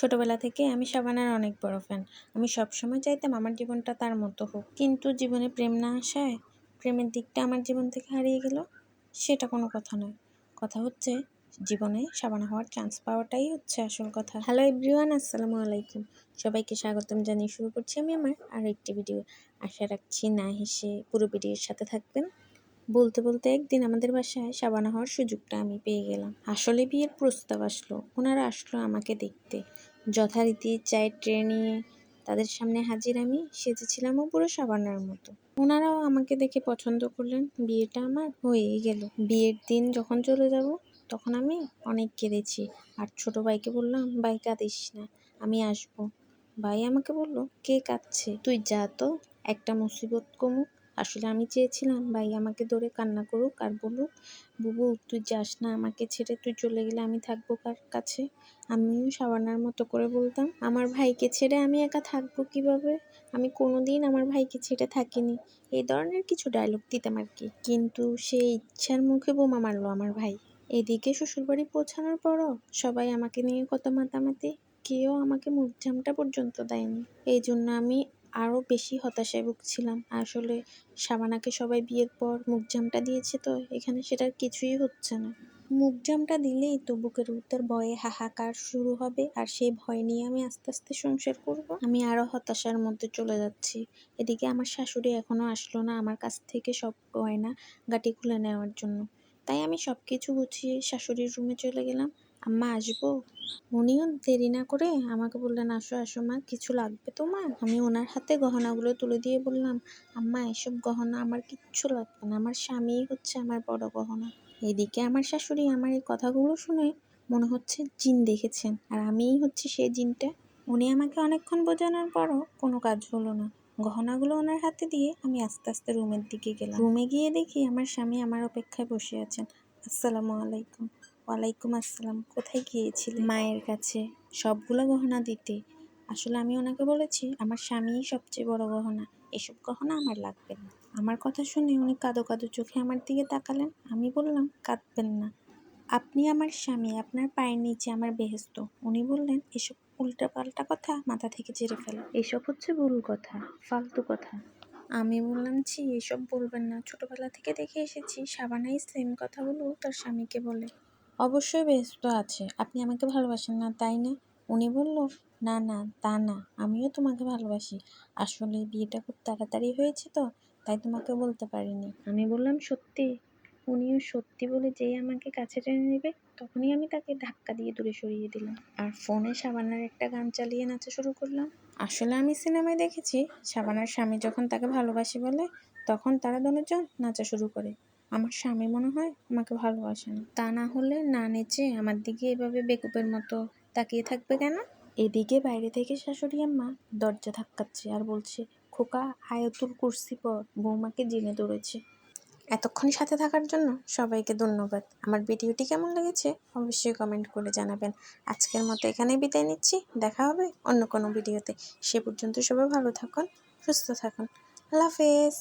ছোটবেলা থেকে আমি শাবানার অনেক বড় ফ্যান। আমি সবসময় চাইতাম আমার জীবনটা তার মতো হোক। কিন্তু জীবনে প্রেম না আসায় প্রেমের দিকটা আমার জীবন থেকে হারিয়ে গেল। সেটা কোনো কথা নয়। কথা হচ্ছে জীবনে শাবানা হওয়ার চান্স পাওয়াটাই হচ্ছে আসল কথা। হ্যালো এভরিওয়ান, আসসালামু আলাইকুম। সবাইকে স্বাগতম জানিয়ে শুরু করছি আমি আমার আরও একটি ভিডিও। আশা রাখছি না হেসে পুরো ভিডিওর সাথে থাকবেন। বলতে বলতে একদিন আমাদের বাসায় শাবানা হওয়ার সুযোগটা আমি পেয়ে গেলাম। আসলে বিয়ের প্রস্তাব আসলো, ওনারা আসলো আমাকে দেখতে। যথারীতি চায়ের ট্রে নিয়ে তাদের সামনে হাজির আমি। সেজেছিলামও পুরো শাবানার মতো। ওনারাও আমাকে দেখে পছন্দ করলেন। বিয়েটা আমার হয়েই গেল। বিয়ের দিন যখন চলে যাব তখন আমি অনেক কেঁদেছি। আর ছোট ভাইকে বললাম, ভাই কাঁদিস না, আমি আসবো। ভাই আমাকে বলল, কে কাঁদছে, তুই যা তো, একটা মুসিবত কমুক। আসলে আমি চেয়েছিলাম ভাই আমাকে ধরে কান্না করুক আর বলুক, বুবু তুই যাস না আমাকে ছেড়ে, তুই চলে গেলে আমি থাকবো কার কাছে। আমিও শাবানার মতো করে বলতাম, আমার ভাইকে ছেড়ে আমি একা থাকবো কিভাবে, আমি কোনোদিন আমার ভাইকে ছেড়ে থাকিনি। এই ধরনের কিছু ডায়লগ দিতাম আর কি। কিন্তু সেই ইচ্ছার মুখে বোমা মারলো আমার ভাই। এদিকে শ্বশুরবাড়ি পৌঁছানোর পরও সবাই আমাকে নিয়ে কত মাতামাতি, কেউ আমাকে মুখঝামটা পর্যন্ত দেয়নি। এই জন্য আমি আরও বেশি হতাশায় ভুগছিলাম। আসলে শাবানাকে সবাই বিয়ের পর মুখজামটা দিয়েছে, তো এখানে সেটার কিছুই হচ্ছে না। মুখজামটা দিলেই তো বুকের ভিতর ভয়ে হাহাকার শুরু হবে, আর সেই ভয় নিয়ে আমি আস্তে আস্তে সংসার করব। আমি আরও হতাশার মধ্যে চলে যাচ্ছি। এদিকে আমার শাশুড়ি এখনো আসলো না আমার কাছ থেকে সব গয়না গাটি খুলে নেওয়ার জন্য। তাই আমি সব কিছু গুছিয়ে শাশুড়ির রুমে চলে গেলাম। আম্মা আসবো? উনিও দেরি না করে আমাকে বললেন, আসো আসো মা, কিছু লাগবে তোমার? আমি ওনার হাতে গহনাগুলো তুলে দিয়ে বললাম, আম্মা এসব গহনা আমার কিচ্ছু লাগবে না, আমার স্বামীই হচ্ছে আমার বড় গহনা। এদিকে আমার শাশুড়ি আমার এই কথাগুলো শুনে মনে হচ্ছে জিন দেখেছেন, আর আমিই হচ্ছে সেই জিনটা। উনি আমাকে অনেকক্ষণ বোঝানোর পরও কোনো কাজ হলো না। গহনাগুলো ওনার হাতে দিয়ে আমি আস্তে আস্তে রুমের দিকে গেলাম। রুমে গিয়ে দেখি আমার স্বামী আমার অপেক্ষায় বসে আছেন। আসসালামু আলাইকুম। ওয়ালাইকুম আসসালাম। কোথায় গিয়েছিলে? মায়ের কাছে সবগুলো গহনা দিতে। আসলে আমি ওনাকে বলেছি আমার স্বামীই সবচেয়ে বড় গহনা, এসব গহনা আমার লাগবে না। আমার কথা শুনে উনি কাঁদো কাঁদো চোখে আমার দিকে তাকালেন। আমি বললাম, কাঁদবেন না, আপনি আমার স্বামী, আপনার পায়ের নিচে আমার বেহেস্ত। উনি বললেন, এসব উল্টা পাল্টা কথা মাথা থেকে ঝেড়ে ফেলো, এসব হচ্ছে ভুল কথা, ফালতু কথা। আমি বললাম, ছি এসব বলবেন না, ছোটবেলা থেকে দেখে এসেছি শাবানাই সেম কথাগুলো তার স্বামীকে বলে। অবশ্যই ব্যস্ত আছে, আপনি আমাকে ভালোবাসেন না তাই না? উনি বলল, না না তা না, আমিও তোমাকে ভালোবাসি। আসলে বিয়েটা খুব তাড়াতাড়ি হয়েছে তো, তাই তোমাকে বলতে পারিনি। আমি বললাম, সত্যি? উনিও সত্যি বলে যেই আমাকে কাছে টেনে নেবে তখনই আমি তাকে ধাক্কা দিয়ে দূরে সরিয়ে দিলাম, আর ফোনে শাবানার একটা গান চালিয়ে নাচা শুরু করলাম। আসলে আমি সিনেমায় দেখেছি শাবানার স্বামী যখন তাকে ভালোবাসি বলে তখন তারা দুজন নাচা শুরু করে। আমার স্বামী মনে হয় আমাকে ভালোবাসে না, তা না হলে না নেচে আমার দিকে এভাবে বেকুবের মতো তাকিয়ে থাকবে কেন? এদিকে বাইরে থেকে শাশুড়ি আম্মা দরজা ধাক্কাচ্ছে আর বলছে, খোকা আয়াতুল কুরসি পড়, বৌমাকে জিনে ধরেছে। এতক্ষণ সাথে থাকার জন্য সবাইকে ধন্যবাদ। আমার ভিডিওটি কেমন লেগেছে অবশ্যই কমেন্ট করে জানাবেন। আজকের মতো এখানেই বিদায় নিচ্ছি, দেখা হবে অন্য কোনো ভিডিওতে। সে পর্যন্ত সবাই ভালো থাকুন, সুস্থ থাকুন। আল্লাহ হাফেজ।